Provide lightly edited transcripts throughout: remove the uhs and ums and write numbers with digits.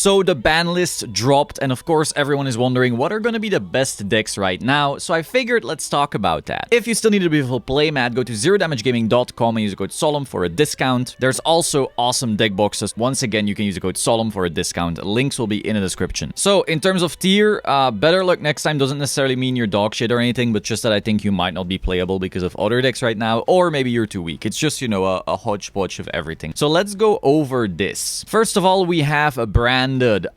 So the ban list dropped, and of course everyone is wondering what are going to be the best decks right now, so I figured let's talk about that. If you still need a beautiful playmat, go to zerodamagegaming.com and use the code Solemn for a discount. There's also awesome deck boxes. Once again, you can use the code Solemn for a discount. Links will be in the description. So in terms of tier, better luck next time doesn't necessarily mean you're dog shit or anything, but just that I think you might not be playable because of other decks right now, or maybe you're too weak. It's just, you know, a hodgepodge of everything. So let's go over this. First of all, we have a branded.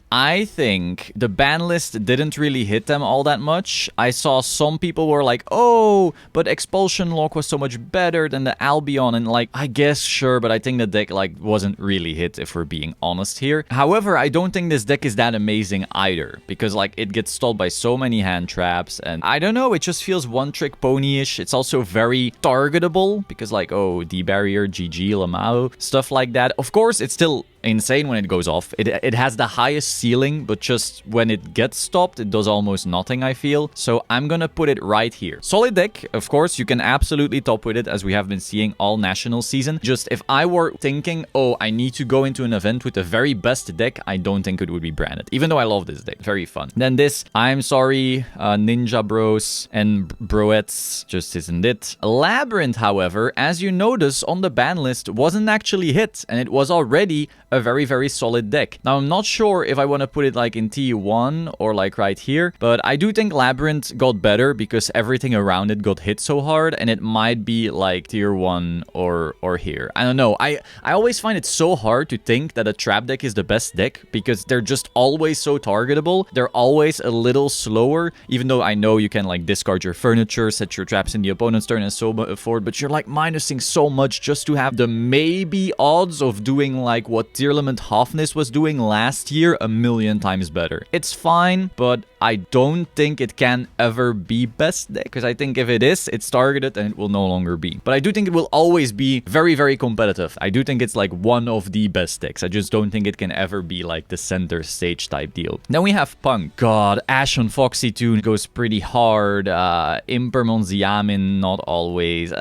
I think the ban list didn't really hit them all that much. I saw some people were like, oh, but Expulsion Lock was so much better than the Albion, and like, I guess sure, but I think the deck like wasn't really hit if we're being honest here. However, I don't think this deck is that amazing either, because like it gets stalled by so many hand traps, and I don't know, it just feels one-trick pony-ish. It's also very targetable, because like, oh, D-Barrier, GG, Lamau, stuff like that. Of course, it's still insane when it goes off. It has the highest ceiling, but just when it gets stopped, it does almost nothing, I feel. So I'm gonna put it right here. Solid deck, of course, you can absolutely top with it, as we have been seeing all national season. Just if I were thinking, oh, I need to go into an event with the very best deck, I don't think it would be branded, even though I love this deck. Very fun. Then this, I'm sorry, Ninja Bros and Broettes just isn't it. Labyrinth, however, as you notice on the ban list, wasn't actually hit, and it was already a very, very solid deck. Now, I'm not sure if I want to put it like in T1 or like right here, but I do think Labyrinth got better because everything around it got hit so hard, and it might be like tier 1 or here. I don't know. I always find it so hard to think that a trap deck is the best deck because they're just always so targetable. They're always a little slower, even though I know you can like discard your furniture, set your traps in the opponent's turn and so forth, but you're like minusing so much just to have the maybe odds of doing like what Tier Limit Hafnis was doing last year a million times better. It's fine, but I don't think it can ever be best deck, because I think if it is, it's targeted and it will no longer be. But I do think it will always be very, very competitive. I do think it's like one of the best decks. I just don't think it can ever be like the center stage type deal. Then we have Punk. God, Ash on Foxy Toon goes pretty hard. Impermons Yamin, not always.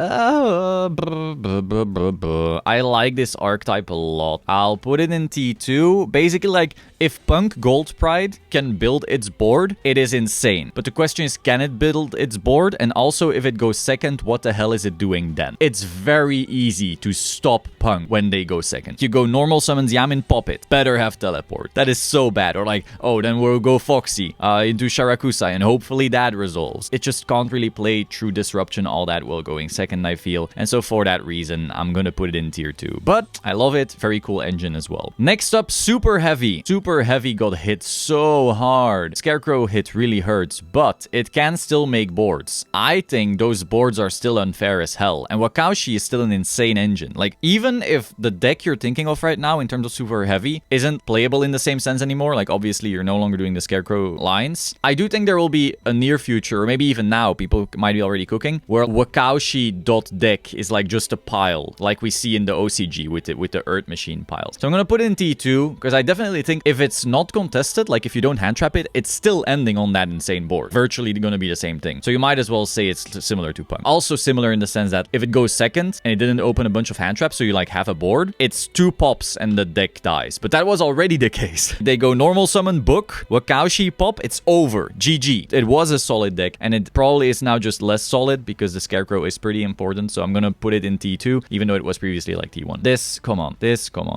I like this archetype a lot. I'll put it in T2. Basically, like, if Punk Gold Pride can build its board, it is insane. But the question is, can it build its board? And also, if it goes second, what the hell is it doing then? It's very easy to stop Punk when they go second. You go normal summons Yamin, pop it. Better have teleport. That is so bad. Or like, oh, then we'll go Foxy into Sharakusai, and hopefully that resolves. It just can't really play through disruption all that well going second, I feel. And so for that reason, I'm gonna put it in tier 2. But I love it. Very cool engine as well. Next up, Super Heavy. Super Heavy got hit so hard. Scarecrow hit really hurts, but it can still make boards. I think those boards are still unfair as hell. And Wakaushi is still an insane engine. Like, even if the deck you're thinking of right now in terms of Super Heavy isn't playable in the same sense anymore, like obviously you're no longer doing the Scarecrow lines, I do think there will be a near future, or maybe even now, people might be already cooking, where Wakaushi.deck is like just a pile, like we see in the OCG with the Earth Machine piles. So I'm gonna put it in T2, because I definitely think if it's not contested, like if you don't hand trap it, it's still ending on that insane board. Virtually gonna be the same thing. So you might as well say it's similar to Punk. Also similar in the sense that if it goes second and it didn't open a bunch of hand traps, so you like have a board, it's 2 pops and the deck dies. But that was already the case. They go normal summon, book, Wakaushi, pop, it's over. GG. It was a solid deck, and it probably is now just less solid because the Scarecrow is pretty important. So I'm gonna put it in T2, even though it was previously like T1. This, come on.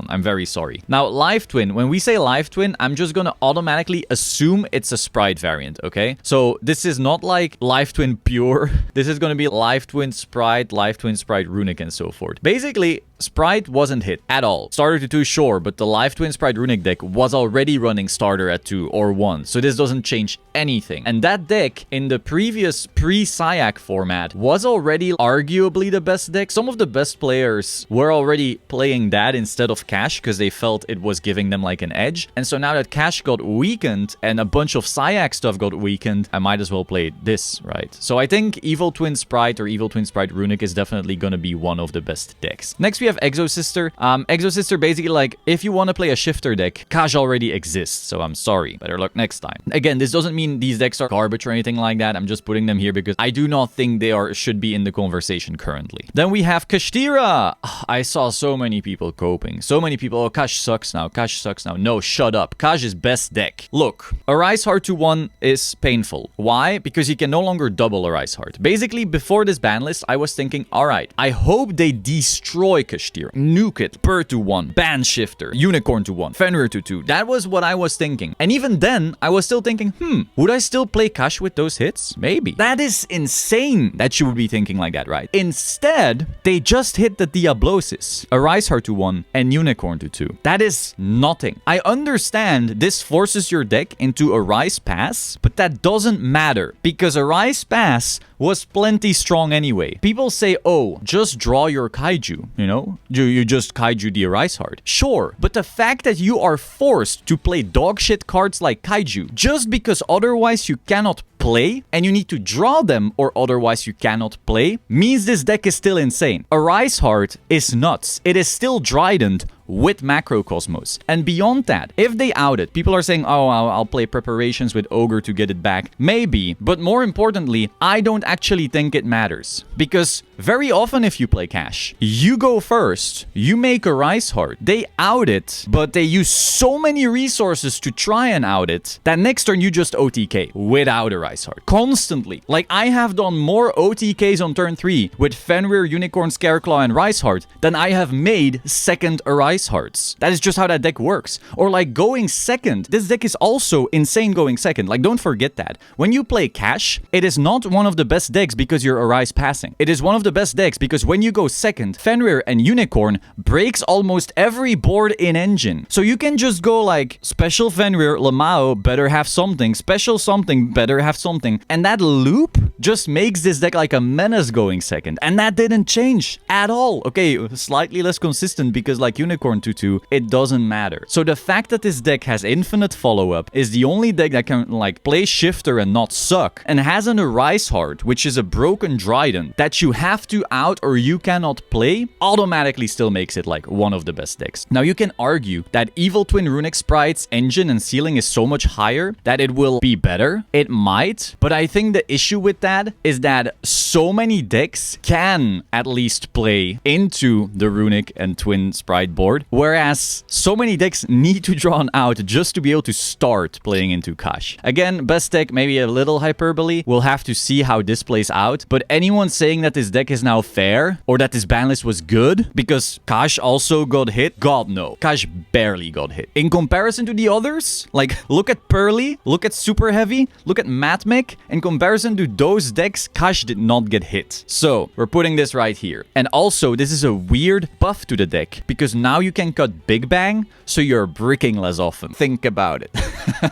I'm very sorry. Now, Life Twin. When we say Life Twin, I'm just gonna automatically assume it's a Sprite variant, okay? So this is not like Life Twin Pure. This is gonna be Life Twin Sprite, Runic, and so forth. Basically, Sprite wasn't hit at all. Starter to 2, sure, but the Life Twin Sprite Runic deck was already running starter at 2 or 1, so this doesn't change anything. And that deck, in the previous pre-Syac format, was already arguably the best deck. Some of the best players were already playing that instead of Cash, because they felt it was giving them like an edge. And so now that Cash got weakened, and a bunch of Syac stuff got weakened, I might as well play this, right? So I think Evil Twin Sprite or Evil Twin Sprite Runic is definitely gonna be one of the best decks. Next, we have have Exosister. Exosister basically like, if you want to play a shifter deck, Kaj already exists, so I'm sorry. Better luck next time. Again, this doesn't mean these decks are garbage or anything like that. I'm just putting them here because I do not think they should be in the conversation currently. Then we have Kashtira. I saw so many people coping. So many people, oh, Kaj sucks now. Kaj sucks now. No, shut up. Kaj is best deck. Look, Arise Heart to 1 is painful. Why? Because you can no longer double Arise Heart. Basically, before this ban list, I was thinking, alright, I hope they destroy Kashtira. Nuke it. Bird to 1. Ban Shifter. Unicorn to 1. Fenrir to 2. That was what I was thinking. And even then, I was still thinking, would I still play Kash with those hits? Maybe. That is insane that you would be thinking like that, right? Instead, they just hit the Diablosis, Arise Heart to 1, and Unicorn to 2. That is nothing. I understand this forces your deck into Arise Pass, but that doesn't matter because Arise Pass was plenty strong anyway. People say, oh, just draw your Kaiju, you know? You just Kaiju the Arise Heart. Sure, but the fact that you are forced to play dogshit cards like Kaiju just because otherwise you cannot play and you need to draw them or otherwise you cannot play means this deck is still insane. Arise Heart is nuts. It is still Dryden with Macrocosmos. And beyond that, if they out it, people are saying, oh, I'll play Preparations with Ogre to get it back. Maybe, but more importantly, I don't actually think it matters. Because very often if you play Cash, you go first, you make Arise Heart, they out it, but they use so many resources to try and out it, that next turn you just OTK without Arise Heart. Constantly. Like, I have done more OTKs on turn 3 with Fenrir, Unicorn, Scareclaw, and Rise Heart than I have made second Arise Hearts. That is just how that deck works. Or like going second. This deck is also insane going second. Like, don't forget that. When you play Cash, it is not one of the best decks because you're Arise passing. It is one of the best decks because when you go second, Fenrir and Unicorn breaks almost every board in Engine. So you can just go like, special Fenrir, Lamao better have something, special something better have something. And that loop just makes this deck like a menace going second. And that didn't change at all. Okay, slightly less consistent because like Unicorn 2/2, it doesn't matter. So the fact that this deck has infinite follow-up is the only deck that can like play Shifter and not suck, and has an Arise Heart, which is a broken Dryden that you have to out or you cannot play, automatically still makes it like one of the best decks. Now you can argue that Evil Twin Runic Sprite's engine and ceiling is so much higher that it will be better. It might, but I think the issue with that is that so many decks can at least play into the Runic and Twin Sprite board, whereas so many decks need to draw an out just to be able to start playing into Kash. Again, best deck, maybe a little hyperbole. We'll have to see how this plays out, but anyone saying that this deck is now fair or that this ban list was good because Kash also got hit, God no. Kash barely got hit. In comparison to the others, like look at Pearly, look at Super Heavy, look at Matmech. In comparison to those decks, Kash did not get hit. So we're putting this right here. And also, this is a weird buff to the deck because now you can cut Big Bang, so you're bricking less often. Think about it.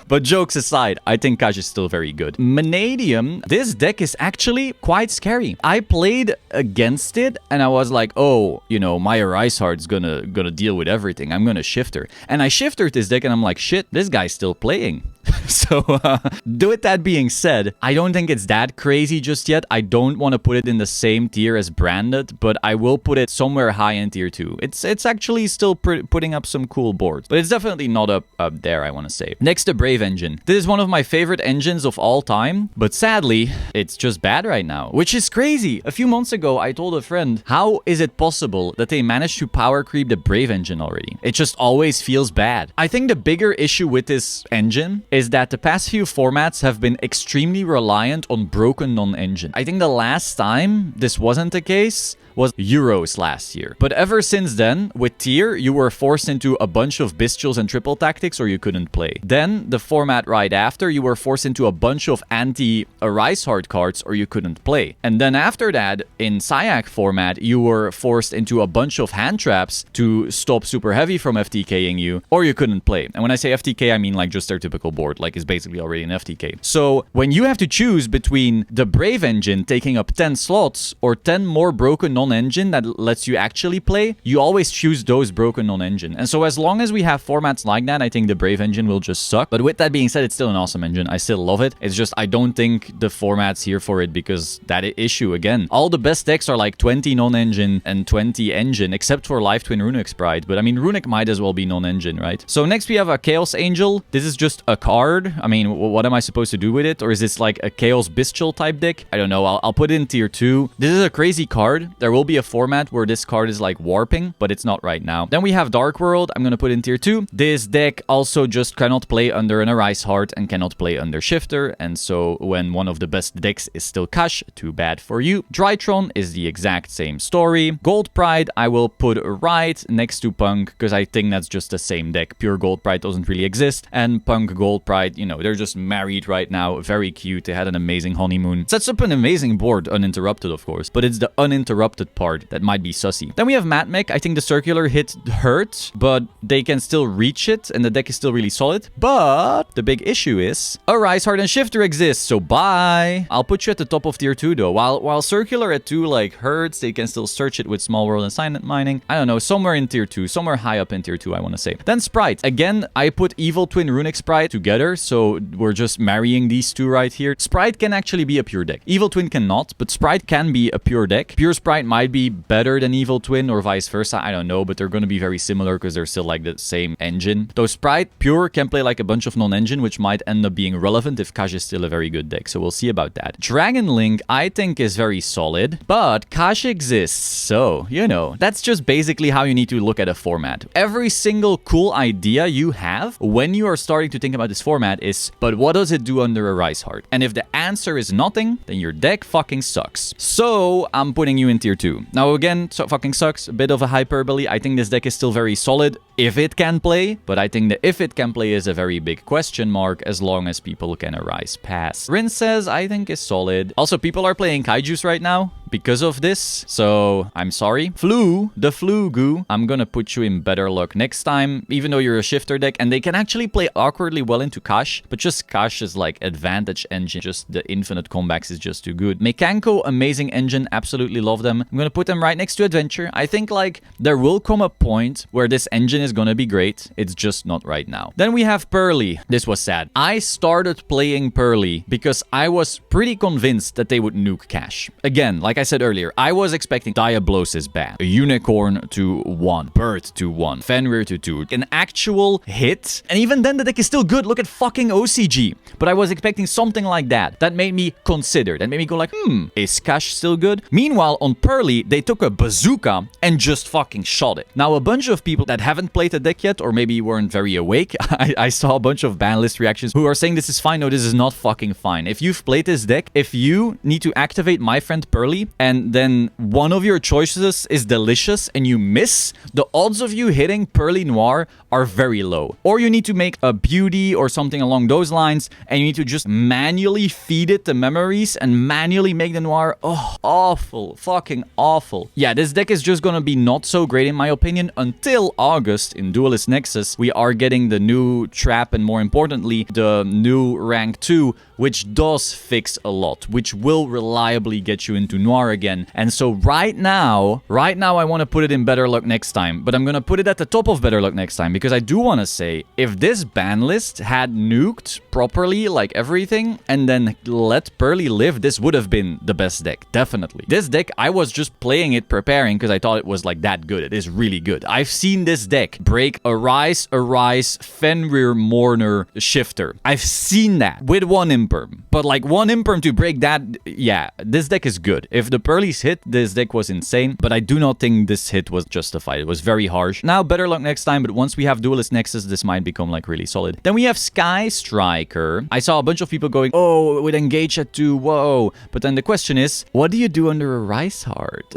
But jokes aside, I think Kash is still very good. Manadium, this deck is actually quite scary. I played against it and I was like, oh, you know, my Arise Heart's gonna deal with everything. I'm gonna Shifter. And I Shiftered this deck and I'm like, shit, this guy's still playing. So, with that being said, I don't think it's that crazy just yet. I don't want to put it in the same tier as Branded, but I will put it somewhere high in tier 2. It's actually still putting up some cool boards, but it's definitely not up there, I want to say. Next, the Brave engine. This is one of my favorite engines of all time, but sadly, it's just bad right now, which is crazy. A few months ago, I told a friend, how is it possible that they managed to power creep the Brave engine already? It just always feels bad. I think the bigger issue with this engine is that the past few formats have been extremely reliant on broken non-engine. I think the last time this wasn't the case was Euros last year. But ever since then, with tier, you were forced into a bunch of Bestials and triple tactics or you couldn't play. Then, the format right after, you were forced into a bunch of anti-Arise Heart cards or you couldn't play. And then after that, in Syac format, you were forced into a bunch of hand traps to stop Super Heavy from FTKing you or you couldn't play. And when I say FTK, I mean like just their typical board, like it's basically already an FTK. So, when you have to choose between the Brave engine taking up 10 slots or 10 more broken non non-engine that lets you actually play, you always choose those broken non-engine. And so as long as we have formats like that, I think the Brave engine will just suck. But with that being said, it's still an awesome engine. I still love it. It's just I don't think the format's here for it because that issue again. All the best decks are like 20 non-engine and 20 engine, except for Live Twin Runic Sprite. But I mean, Runic might as well be non-engine, right? So next we have a Chaos Angel. This is just a card. I mean, what am I supposed to do with it? Or is this like a Chaos Bestial type deck? I don't know. I'll put it in tier 2. This is a crazy card. There will be a format where this card is like warping, but it's not right now. Then we have Dark World. I'm gonna put in tier 2. This deck also just cannot play under an Arise Heart and cannot play under Shifter. And so when one of the best decks is still Cash, too bad for you. Drytron is the exact same story. Gold Pride, I will put right next to Punk because I think that's just the same deck. Pure Gold Pride doesn't really exist. And Punk Gold Pride, you know, they're just married right now. Very cute. They had an amazing honeymoon. Sets up an amazing board, uninterrupted, of course. But it's the uninterrupted part that might be sussy. Then we have Matmech. I think the circular hit hurt, but they can still reach it, and the deck is still really solid. But the big issue is Arise Heart and Shifter exists, so bye. I'll put you at the top of tier 2 though. While circular at 2 like hurts, they can still search it with Small World and Silent Mining. I don't know, somewhere in tier 2, somewhere high up in tier 2, I want to say. Then Sprite. Again, I put Evil Twin Runic Sprite together, so we're just marrying these two right here. Sprite can actually be a pure deck. Evil Twin cannot, but Sprite can be a pure deck. Pure Sprite might be better than Evil Twin or vice versa, I don't know, but they're going to be very similar because they're still like the same engine. Though Sprite Pure can play like a bunch of non-engine, which might end up being relevant if Cash is still a very good deck, so we'll see about that. Dragon Link, I think, is very solid, but Cash exists, so, you know, that's just basically how you need to look at a format. Every single cool idea you have when you are starting to think about this format is, but what does it do under a Rise Heart? And if the answer is nothing, then your deck fucking sucks. So, I'm putting you in tier 2. Now again, so fucking sucks, a bit of a hyperbole. I think this deck is still very solid if it can play, but I think the if it can play is a very big question mark as long as people can Arise pass. Rin says, I think is solid. Also, people are playing Kaijus right now because of this, so I'm sorry. The Flu Goo, I'm gonna put you in better luck next time, even though you're a Shifter deck, and they can actually play awkwardly well into Cash, but just Cash is like advantage engine, just the infinite comebacks is just too good. Mekanko, amazing engine, absolutely love them. I'm gonna put them right next to Adventure. I think like there will come a point where this engine is gonna be great, it's just not right now. Then we have Pearly. This was sad. I started playing Pearly because I was pretty convinced that they would nuke Cash. Again, like I said earlier, I was expecting Diablosis ban, a Unicorn to 1, Bird to 1, Fenrir to 2, an actual hit, and even then the deck is still good. Look at fucking OCG. But I was expecting something like that. That made me consider, that made me go like, is Cash still good? Meanwhile, on Pearly, they took a bazooka and just fucking shot it. Now, a bunch of people that haven't played the deck yet, or maybe weren't very awake, I saw a bunch of ban list reactions who are saying this is fine. No, this is not fucking fine. If you've played this deck, if you need to activate My Friend Pearly, and then one of your choices is delicious and you miss, the odds of you hitting Pearly Noir are very low. Or you need to make a beauty or something along those lines, and you need to just manually feed it the memories and manually make the Noir. Oh, awful. Fucking awful. Yeah, this deck is just gonna be not so great in my opinion until August in Duelist Nexus. We are getting the new trap and more importantly, the new rank 2, which does fix a lot, which will reliably get you into Noir again. And so right now, I want to put it in Better Luck next time, but I'm going to put it at the top of Better Luck next time because I do want to say, if this ban list had nuked properly, like everything, and then let Pearly live, this would have been the best deck, definitely. This deck, I was just playing it, preparing, because I thought it was like that good. It is really good. I've seen this deck break Arise, Fenrir, Mourner, Shifter. I've seen that with one Imperm, but like one Imperm to break that, yeah, this deck is good. If the Pearlies hit, this deck was insane, but I do not think this hit was justified. It was very harsh. Now, Better Luck next time, but once we have Duelist Nexus, this might become like really solid. Then we have Sky Striker. I saw a bunch of people going, oh, with Engage at 2, whoa. But then the question is, what do you do under a Rise Heart?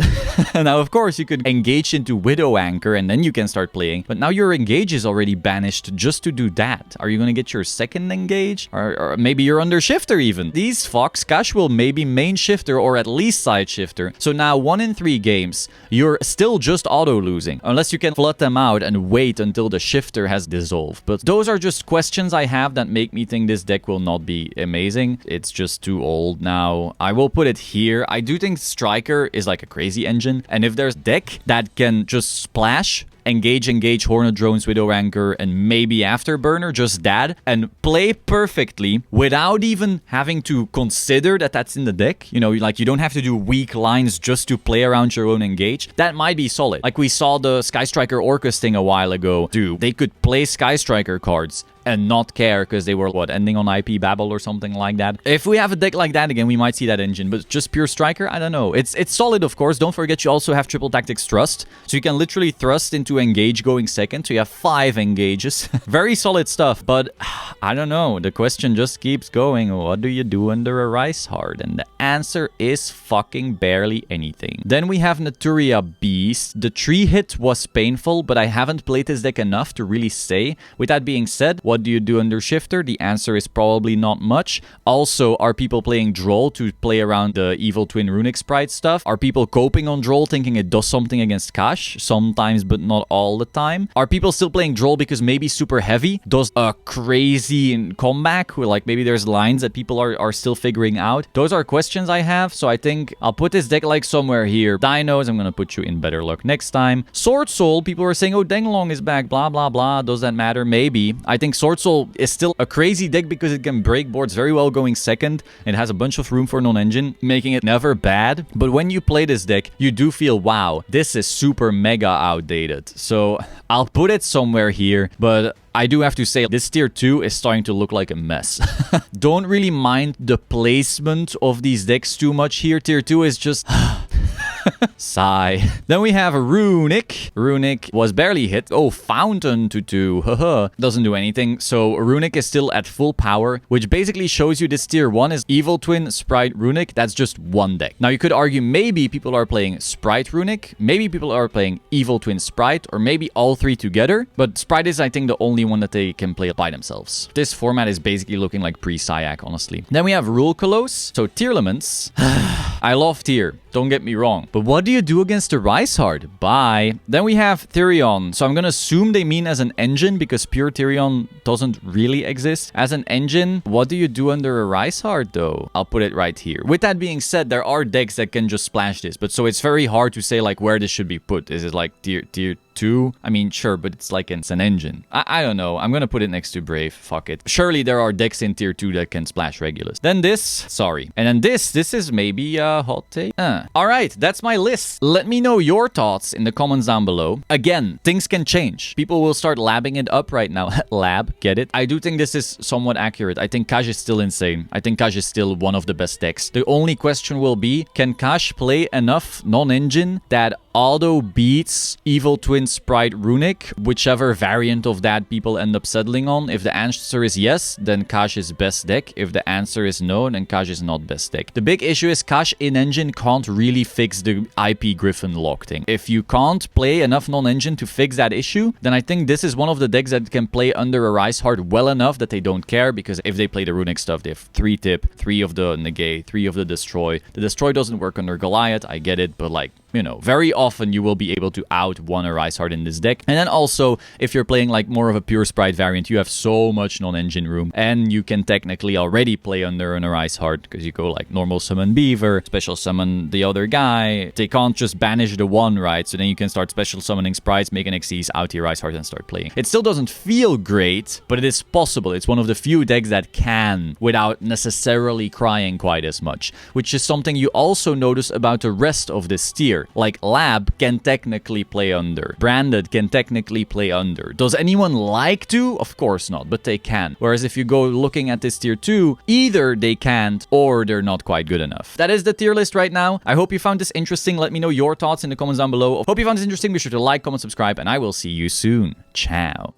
Now, of course, you could engage into Widow Anchor and then you can start playing, but now your Engage is already banished just to do that. Are you going to get your second Engage? Or maybe you're under Shifter even. These fucks, Cash will maybe main Shifter or at least side Sprite Shifter. So now 1 in 3 games, you're still just auto-losing. Unless you can flood them out and wait until the Shifter has dissolved. But those are just questions I have that make me think this deck will not be amazing. It's just too old now. I will put it here. I do think Striker is like a crazy engine. And if there's a deck that can just splash, engage, Hornet Drones, Widow Anchor, and maybe Afterburner, just that, and play perfectly without even having to consider that that's in the deck. You know, like you don't have to do weak lines just to play around your own engage. That might be solid. Like we saw the Sky Striker Orcus thing a while ago do. They could play Sky Striker cards and not care because they were, what, ending on IP Babel or something like that. If we have a deck like that again, we might see that engine, but just pure Striker, I don't know. It's solid, of course. Don't forget you also have Triple Tactics Thrust, so you can literally thrust into engage going second, so you have 5 engages. Very solid stuff, but I don't know. The question just keeps going. What do you do under a Rice Heart? And the answer is fucking barely anything. Then we have Naturia Beast. The 3 hit was painful, but I haven't played this deck enough to really say. With that being said, what do you do under Shifter? The answer is probably not much. Also, are people playing Droll to play around the Evil Twin Runic Sprite stuff? Are people coping on Droll thinking it does something against Cash? Sometimes, but not all the time. Are people still playing Droll because maybe Super Heavy does a crazy comeback? Where like maybe there's lines that people are still figuring out. Those are questions I have, so I think I'll put this deck like somewhere here. Dinos, I'm gonna put you in better luck next time. Sword Soul, people are saying, oh, Denglong is back, blah, blah, blah. Does that matter? Maybe. I think Sword Soul is still a crazy deck because it can break boards very well going second. It has a bunch of room for non-engine, making it never bad. But when you play this deck, you do feel, wow, this is super mega outdated. So I'll put it somewhere here, but I do have to say, this tier 2 is starting to look like a mess. Don't really mind the placement of these decks too much here. Tier 2 is just... sigh. Then we have Runic. Runic was barely hit. Oh, Fountain to 2. Haha. Doesn't do anything. So Runic is still at full power, which basically shows you this tier 1 is Evil Twin, Sprite, Runic. That's just one deck. Now you could argue maybe people are playing Sprite Runic, maybe people are playing Evil Twin Sprite, or maybe all 3 together. But Sprite is, I think, the only one that they can play by themselves. This format is basically looking like pre-Syac, honestly. Then we have Rule Colosse. So tier elements. I love tier. Don't get me wrong. But what do you do against the Rice Heart? Bye. Then we have Therion. So I'm gonna assume they mean as an engine because pure Therion doesn't really exist. As an engine, what do you do under a Rice Heart though? I'll put it right here. With that being said, there are decks that can just splash this. But so it's very hard to say like where this should be put. Is it like tier 2? I mean, sure, but it's like it's an engine. I don't know. I'm gonna put it next to Brave. Fuck it. Surely there are decks in tier 2 that can splash Regulus. Then this. Sorry. And then this is maybe a hot take. Alright, that's my list. Let me know your thoughts in the comments down below. Again, things can change. People will start labbing it up right now. Lab, get it? I do think this is somewhat accurate. I think Kash is still insane. I think Kash is still one of the best decks. The only question will be, can Kash play enough non-engine that auto beats Evil Twin Sprite Runic, whichever variant of that people end up settling on? If the answer is yes, then Kash is best deck. If the answer is no, then Kash is not best deck. The big issue is Kash in engine can't really fix the IP Griffin lock thing. If you can't play enough non-engine to fix that issue, then I think this is one of the decks that can play under a Rice Heart well enough that they don't care, because if they play the Runic stuff, they have 3 tip, 3 of the negate, 3 of the destroy. The destroy doesn't work under Goliath, I get it, but like, you know, very often you will be able to out-one a Rice Heart in this deck. And then also, if you're playing like more of a pure Sprite variant, you have so much non-engine room, and you can technically already play under an Rice Heart, because you go like normal summon Beaver, special summon the other guy. They can't just banish the one, right? So then you can start special summoning Sprites, make an Xyz, out your Rice Heart, and start playing. It still doesn't feel great, but it is possible. It's one of the few decks that can, without necessarily crying quite as much, which is something you also notice about the rest of this tier. Like Lab can technically play under. Branded can technically play under. Does anyone like to? Of course not, but they can. Whereas if you go looking at this tier 2, either they can't or they're not quite good enough. That is the tier list right now. I hope you found this interesting. Let me know your thoughts in the comments down below. Hope you found this interesting. Be sure to like, comment, subscribe, and I will see you soon. Ciao.